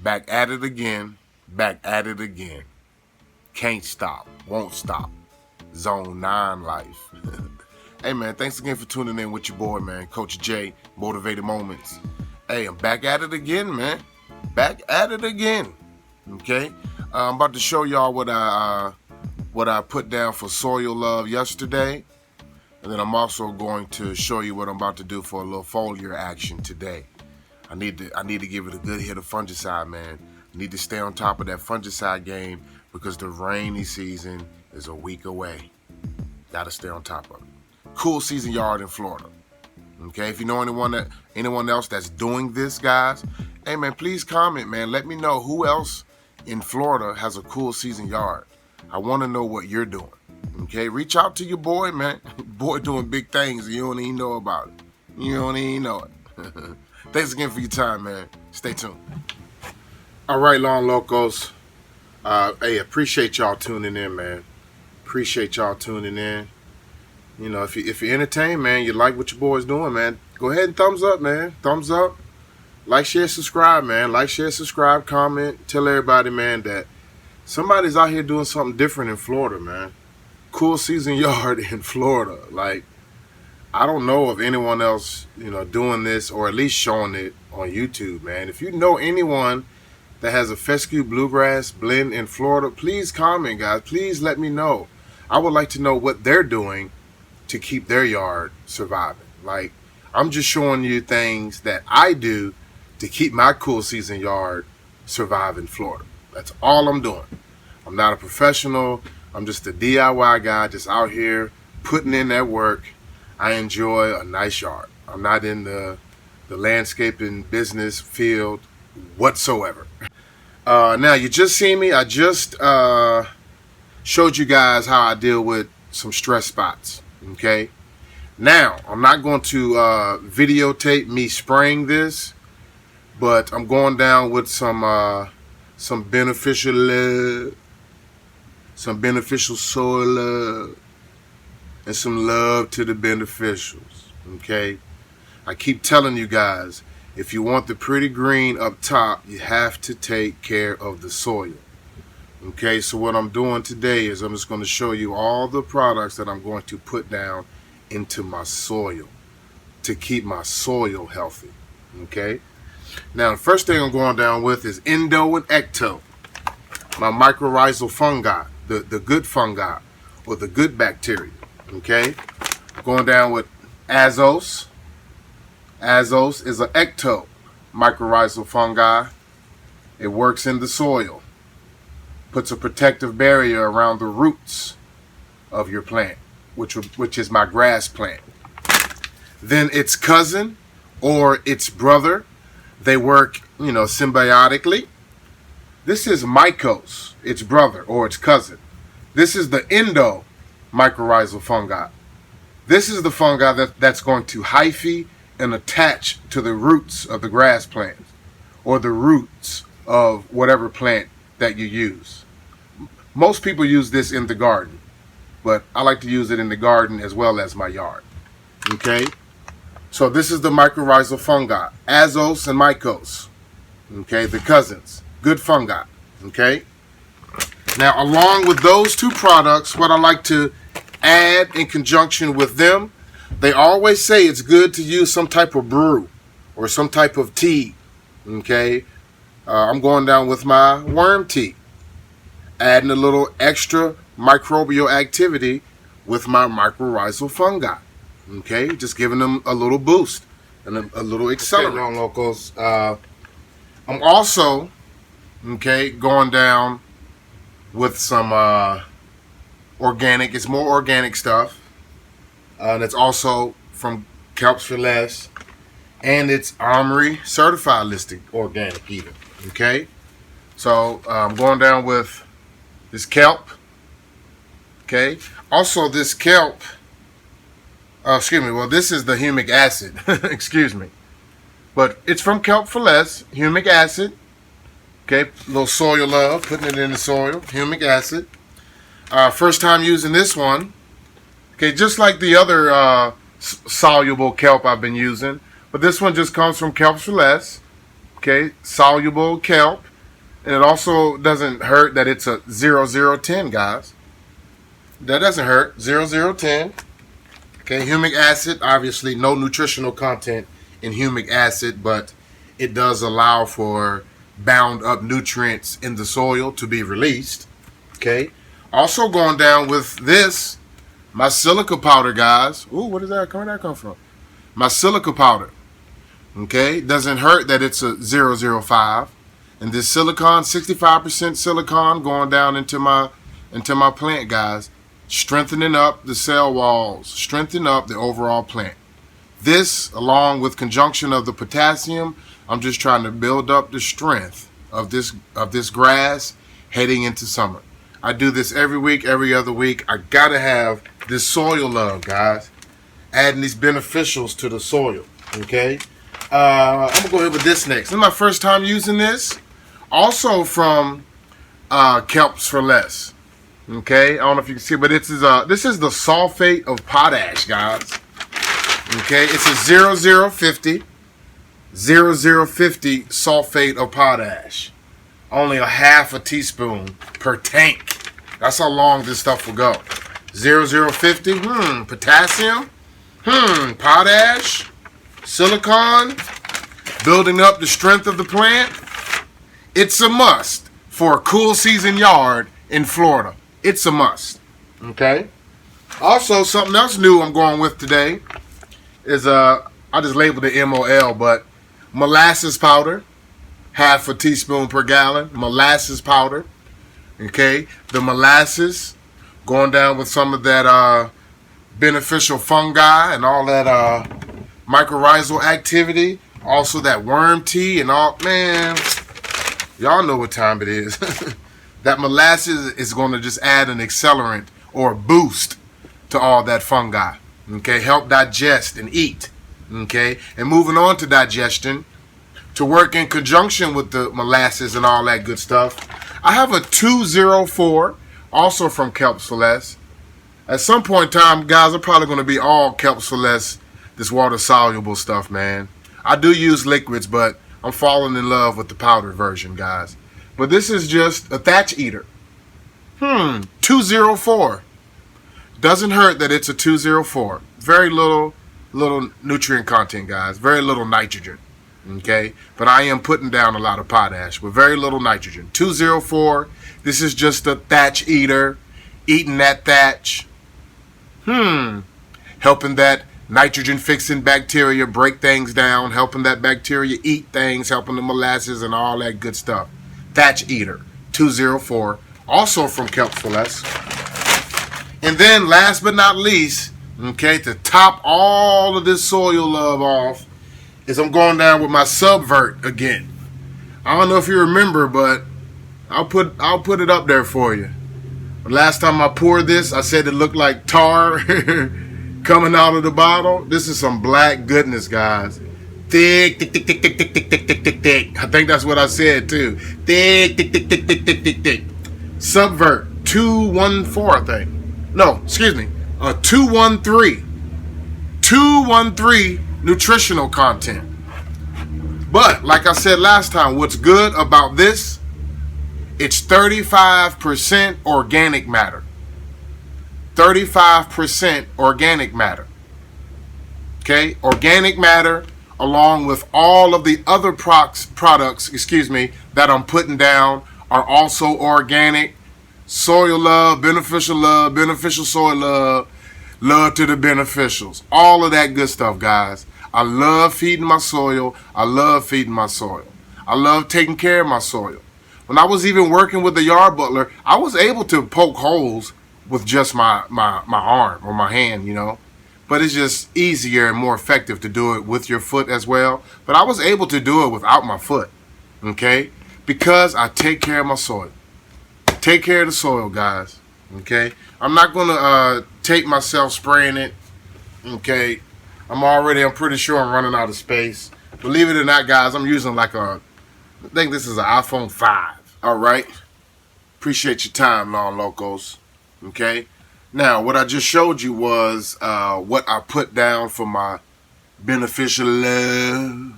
Back at it again. Back at it again. Can't stop. Won't stop. Zone 9 life. Hey, man, thanks again for tuning in with your boy, man. Coach J, Motivated Moments. Hey, I'm back at it again, man. Back at it again. Okay? I'm about to show y'all what I put down for soil love yesterday. And then I'm also going to show you what I'm about to do for a little foliar action today. I need to give it a good hit of fungicide, man. I need to stay on top of that fungicide game because the rainy season is a week away. Gotta stay on top of it. Cool season yard in Florida. Okay, if you know anyone else that's doing this, guys, hey man, please comment, man. Let me know who else in Florida has a cool season yard. I want to know what you're doing. Okay, reach out to your boy, man. Boy doing big things and you don't even know about it. You don't even know it. Thanks again for your time, man. Stay tuned. All right, Lawn Locos. Hey, appreciate y'all tuning in, man. Appreciate y'all tuning in. You know, if you're entertained, man, you like what your boy's doing, man, go ahead and thumbs up, man. Thumbs up. Like, share, subscribe, man. Like, share, subscribe, comment. Tell everybody, man, that somebody's out here doing something different in Florida, man. Cool season yard in Florida. Like, I don't know of anyone else, you know, doing this or at least showing it on YouTube, man. If you know anyone that has a fescue bluegrass blend in Florida, please comment, guys. Please let me know. I would like to know what they're doing to keep their yard surviving. Like, I'm just showing you things that I do to keep my cool season yard survive in Florida. That's all I'm doing. I'm not a professional. I'm just a DIY guy just out here putting in that work. I enjoy a nice yard. I'm not in the landscaping business field whatsoever. Now, you just see me. I just showed you guys how I deal with some stress spots. Okay? Now, I'm not going to videotape me spraying this, but I'm going down with some beneficial love, some beneficial soil love, and some love to the beneficials. Okay? I keep telling you guys, if you want the pretty green up top, you have to take care of the soil. Okay, so what I'm doing today is I'm just going to show you all the products that I'm going to put down into my soil to keep my soil healthy. Okay, now the first thing I'm going down with is endo and ecto, my mycorrhizal fungi, the good fungi or the good bacteria. Okay, going down with azos. Azos is an ecto mycorrhizal fungi. It works in the soil, puts a protective barrier around the roots of your plant, which is my grass plant. Then its cousin or its brother, they work, you know, symbiotically. This is mycos, its brother or its cousin. This is the endo mycorrhizal fungi. This is the fungi that's going to hyphae and attach to the roots of the grass plant or the roots of whatever plant that you use. Most people use this in the garden, but I like to use it in the garden as well as my yard. Okay? So this is the mycorrhizal fungi, azos and mycos. Okay, the cousins, good fungi. Okay? Now, along with those two products, what I like to add in conjunction with them, they always say it's good to use some type of brew or some type of tea. Okay? I'm going down with my worm tea, adding a little extra microbial activity with my mycorrhizal fungi. Okay? Just giving them a little boost and a little accelerant. Okay, Lawn Locos. I'm also, okay, going down with some organic. It's more organic stuff. And it's also from Kelps for Less. And it's Armory certified listed organic even. Okay? So I'm going down with this kelp. Okay? Also this kelp, this is the humic acid. Excuse me. But it's from Kelp for Less, humic acid. Okay, a little soil love, putting it in the soil, humic acid. First time using this one. Okay, just like the other soluble kelp I've been using, but this one just comes from Kelp for Less. Okay, soluble kelp, And it also doesn't hurt that it's a 0010, guys. That doesn't hurt. 0010. Okay, humic acid, obviously no nutritional content in humic acid, but it does allow for bound up nutrients in the soil to be released. Okay. Also going down with this, my silica powder, guys. Ooh, what is that? Where did that come from? My silica powder. Okay, doesn't hurt that it's a 005. And this silicon, 65% silicon going down into my plant, guys. Strengthening up the cell walls, strengthening up the overall plant. This, along with conjunction of the potassium, I'm just trying to build up the strength of this grass heading into summer. I do this every week, every other week. I gotta have this soil love, guys. Adding these beneficials to the soil. Okay. I'm gonna go ahead with this next. This is my first time using this. Also from Kelps for Less. Okay, I don't know if you can see, but this is the sulfate of potash, guys. Okay, it's a 0050 sulfate of potash. Only a half a teaspoon per tank. That's how long this stuff will go. 0050, potassium, potash, silicon, building up the strength of the plant. It's a must for a cool season yard in Florida. It's a must. Okay. Also, something else new I'm going with today is I just labeled it MOL, but molasses powder, half a teaspoon per gallon. Molasses powder. Okay. The molasses going down with some of that beneficial fungi and all that mycorrhizal activity. Also that worm tea and all. Man, y'all know what time it is. That molasses is going to just add an accelerant or a boost to all that fungi. Okay, help digest and eat. Okay, and moving on to digestion, to work in conjunction with the molasses and all that good stuff, I have a 204, also from Kelps for Less. At some point in time, guys, I'm probably going to be all Kelps for Less, this water-soluble stuff, man. I do use liquids, but I'm falling in love with the powder version, guys. But this is just a thatch eater. 204. Doesn't hurt that it's a 204. Very little nutrient content, guys. Very little nitrogen. Okay? But I am putting down a lot of potash with very little nitrogen. 204. This is just a thatch eater. Eating that thatch. Helping that nitrogen fixing bacteria break things down. Helping that bacteria eat things. Helping the molasses and all that good stuff. Thatch Eater 204, also from Kelps for Less. And then last but not least, okay, to top all of this soil love off, is I'm going down with my Subvert again. I don't know if you remember, but I'll put it up there for you. The last time I poured this, I said it looked like tar coming out of the bottle. This is some black goodness, guys. Thick. I think that's what I said too. Thick. Subvert 214, I think. No, excuse me. 213. 213 nutritional content. But like I said last time, what's good about this? It's 35% organic matter. 35% organic matter. Okay, organic matter, along with all of the other products, that I'm putting down are also organic. Soil love, beneficial soil love, love to the beneficials. All of that good stuff, guys. I love feeding my soil. I love taking care of my soil. When I was even working with the yard butler, I was able to poke holes with just my arm or my hand, you know. But it's just easier and more effective to do it with your foot as well. But I was able to do it without my foot, okay? Because I take care of my soil. Take care of the soil, guys, okay? I'm not going to take myself spraying it, okay? I'm pretty sure I'm running out of space. Believe it or not, guys, I'm using I think this is an iPhone 5, all right? Appreciate your time, Lawn Locos, okay? Now, what I just showed you was what I put down for my beneficial love,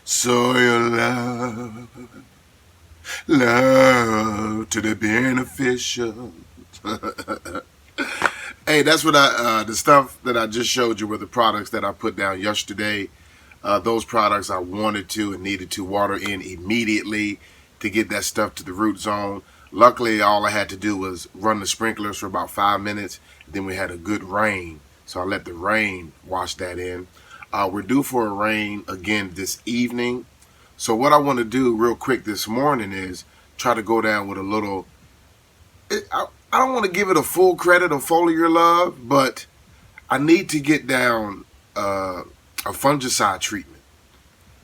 soil love. Love to the beneficial. Hey, that's what the stuff that I just showed you were the products that I put down yesterday. Those products I wanted to and needed to water in immediately to get that stuff to the root zone. Luckily, all I had to do was run the sprinklers for about 5 minutes. Then we had a good rain, so I let the rain wash that in. We're due for a rain again this evening. So what I want to do real quick this morning is try to go down with a little, I don't want to give it a full credit of foliar love, but I need to get down a fungicide treatment.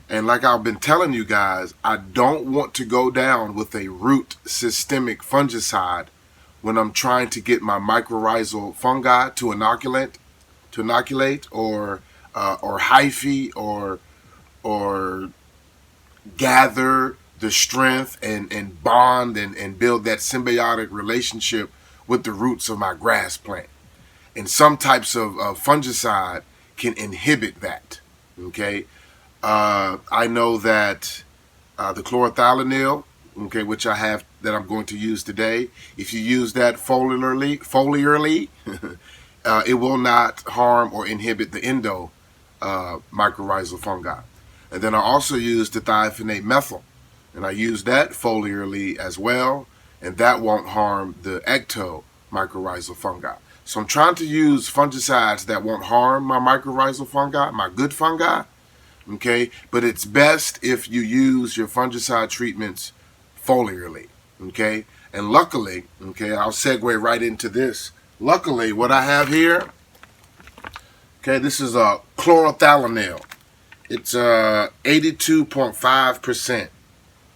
And like I've been telling you guys, I don't want to go down with a root systemic fungicide when I'm trying to get my mycorrhizal fungi to inoculate or hyphae or gather the strength and bond and build that symbiotic relationship with the roots of my grass plant. And some types of fungicide can inhibit that. Okay, I know that the chlorothalonil, okay, which I have that I'm going to use today, if you use that foliarly, it will not harm or inhibit the endo mycorrhizal fungi. And then I also use the thiophanate methyl, and I use that foliarly as well, and that won't harm the ecto mycorrhizal fungi. So I'm trying to use fungicides that won't harm my mycorrhizal fungi, my good fungi, okay? But it's best if you use your fungicide treatments foliarly, okay? And luckily, okay, I'll segue right into this. Luckily, what I have here, okay, this is a chlorothalonil. It's 82.5%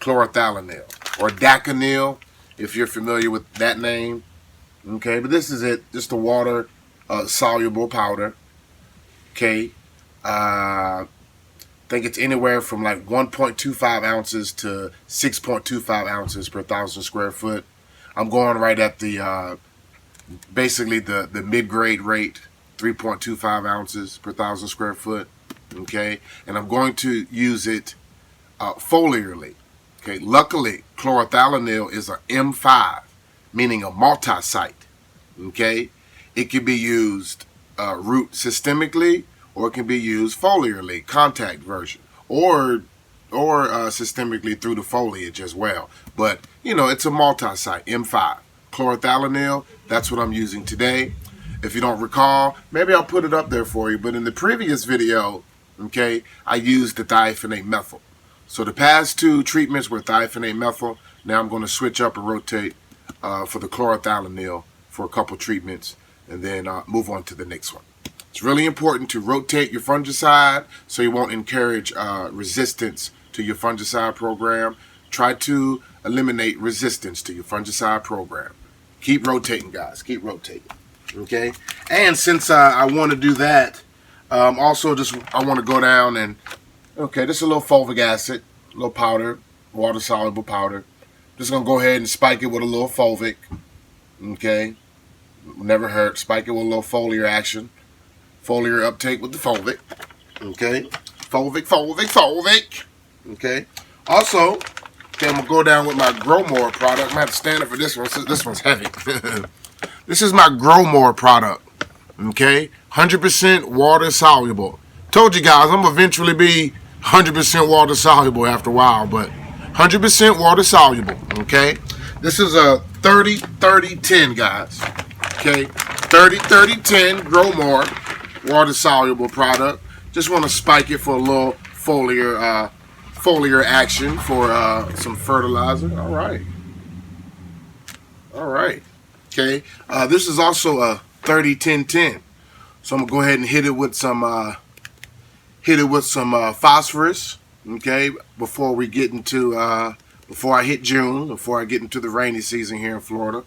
chlorothalonil, or daconil, if you're familiar with that name. Okay, but this is it, just a water soluble powder. Okay, I think it's anywhere from like 1.25 ounces to 6.25 ounces per 1,000 square foot. I'm going right at the basically the mid-grade rate, 3.25 ounces per 1,000 square foot. Okay, and I'm going to use it foliarly. Okay, luckily chlorothalonil is a M5, meaning a multi-site. Okay, it can be used root systemically, or it can be used foliarly, contact version, or systemically through the foliage as well. But you know, it's a multi-site M5 chlorothalonil. That's what I'm using today. If you don't recall, maybe I'll put it up there for you. But in the previous video, okay, I used the thiophanate methyl. So the past two treatments were thiophanate methyl. Now I'm going to switch up and rotate for the chlorothalonil for a couple treatments, and then move on to the next one. It's really important to rotate your fungicide so you won't encourage resistance to your fungicide program. Try to eliminate resistance to your fungicide program. Keep rotating, guys. Keep rotating. Okay? And since I want to do that, also just I want to go down and, okay, this is a little fulvic acid, a little powder, water-soluble powder. Just going to go ahead and spike it with a little fulvic. Okay? Never hurt. Spike it with a little foliar action. Foliar uptake with the fulvic. Okay? Fulvic. Okay? Also, okay, I'm going to go down with my Grow More product. I'm going to have to stand up for this one since this one's heavy. This is my Grow More product. Okay? 100% water soluble. Told you guys, I'm going to eventually be 100% water soluble after a while, but 100% water soluble. Okay? This is a 30-30-10, guys. Okay? 30-30-10 Grow More water soluble product. Just want to spike it for a little foliar action for some fertilizer. All right. Okay. This is also a 30-10-10. So I'm gonna go ahead and hit it with some phosphorus. Okay, before we get into before I hit June, before I get into the rainy season here in Florida.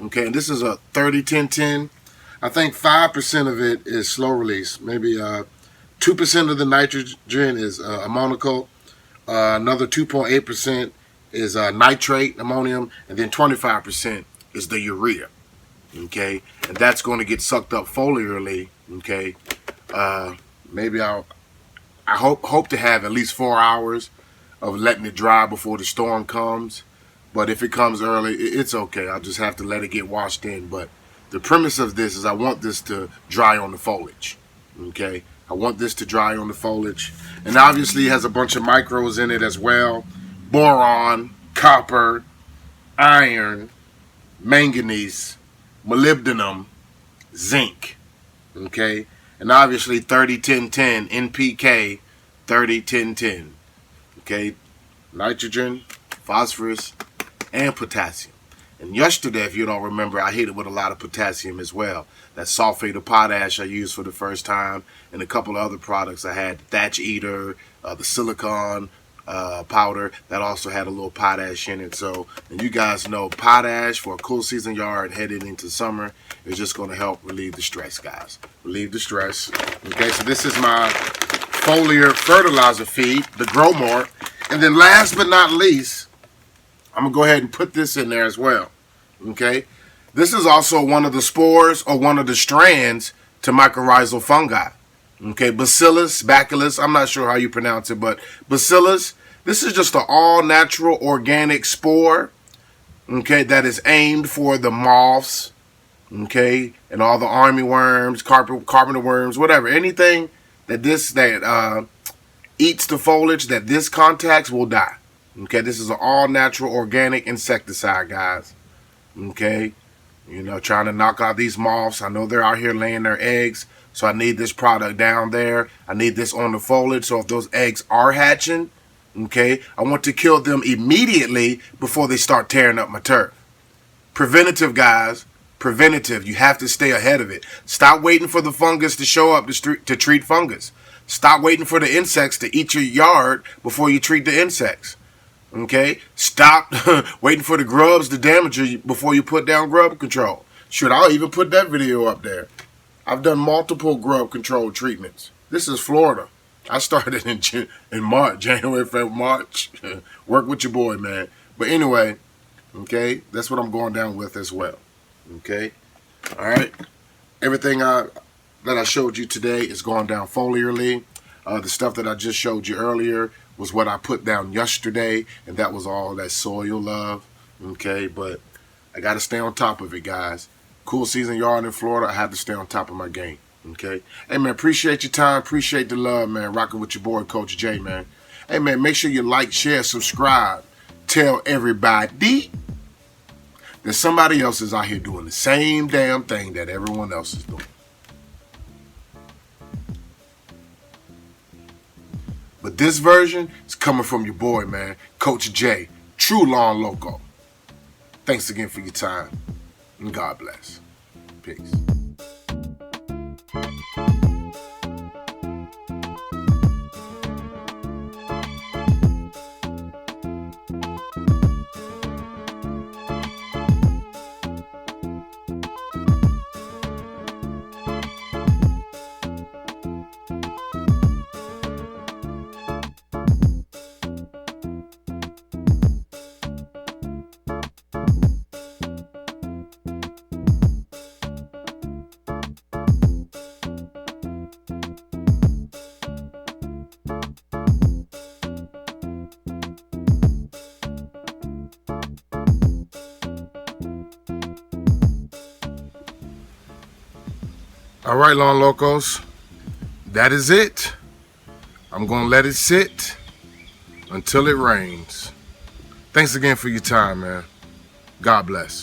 Okay, and this is a 30-10-10. I think 5% of it is slow release. Maybe 2% of the nitrogen is ammoniacal. Another 2.8% is nitrate, ammonium, and then 25% is the urea. Okay, and that's going to get sucked up foliarly. Okay, maybe I hope to have at least 4 hours of letting it dry before the storm comes. But if it comes early, it's okay. I'll just have to let it get washed in. But the premise of this is I want this to dry on the foliage. Okay? I want this to dry on the foliage. And obviously it has a bunch of micros in it as well. Boron, copper, iron, manganese, molybdenum, zinc. Okay? And obviously 30-10-10, NPK, 30-10-10. Okay? Nitrogen, phosphorus, and potassium. And yesterday, if you don't remember, I hit it with a lot of potassium as well. That sulfate of potash I used for the first time, and a couple of other products. I had Thatch Eater, the silicone powder that also had a little potash in it. So, and you guys know potash for a cool season yard headed into summer is just going to help relieve the stress, guys. Relieve the stress. Okay, so this is my foliar fertilizer feed, the Grow More. And then last but not least, I'm going to go ahead and put this in there as well. Okay? This is also one of the spores or one of the strands to mycorrhizal fungi. Okay? Bacillus, I'm not sure how you pronounce it, but Bacillus, this is just an all-natural organic spore, okay, that is aimed for the moths, okay, and all the army worms, carpenter worms, whatever. Anything that eats the foliage that this contacts will die. Okay, this is an all-natural organic insecticide, guys. Okay, you know, trying to knock out these moths. I know they're out here laying their eggs, so I need this product down there. I need this on the foliage, so if those eggs are hatching, okay, I want to kill them immediately before they start tearing up my turf. Preventative, guys. Preventative. You have to stay ahead of it. Stop waiting for the fungus to show up to treat fungus. Stop waiting for the insects to eat your yard before you treat the insects. Okay? Stop waiting for the grubs to damage you before you put down grub control. Shoot, I'll even put that video up there. I've done multiple grub control treatments. This is Florida. I started in March, January, February, March. Work with your boy, man. But anyway, okay, that's what I'm going down with as well. Okay? All right? Everything that I showed you today is going down foliarly. The stuff that I just showed you earlier was what I put down yesterday, and that was all that soil love. Okay, but I got to stay on top of it, guys. Cool season yard in Florida, I have to stay on top of my game. Okay? Hey, man, appreciate your time. Appreciate the love, man. Rocking with your boy, Coach J, man. Hey, man, make sure you like, share, subscribe. Tell everybody that somebody else is out here doing the same damn thing that everyone else is doing. But this version is coming from your boy, man, Coach J, true Lawn Loco. Thanks again for your time, and God bless. Peace. All right, Lawn Locos, that is it. I'm going to let it sit until it rains. Thanks again for your time, man. God bless.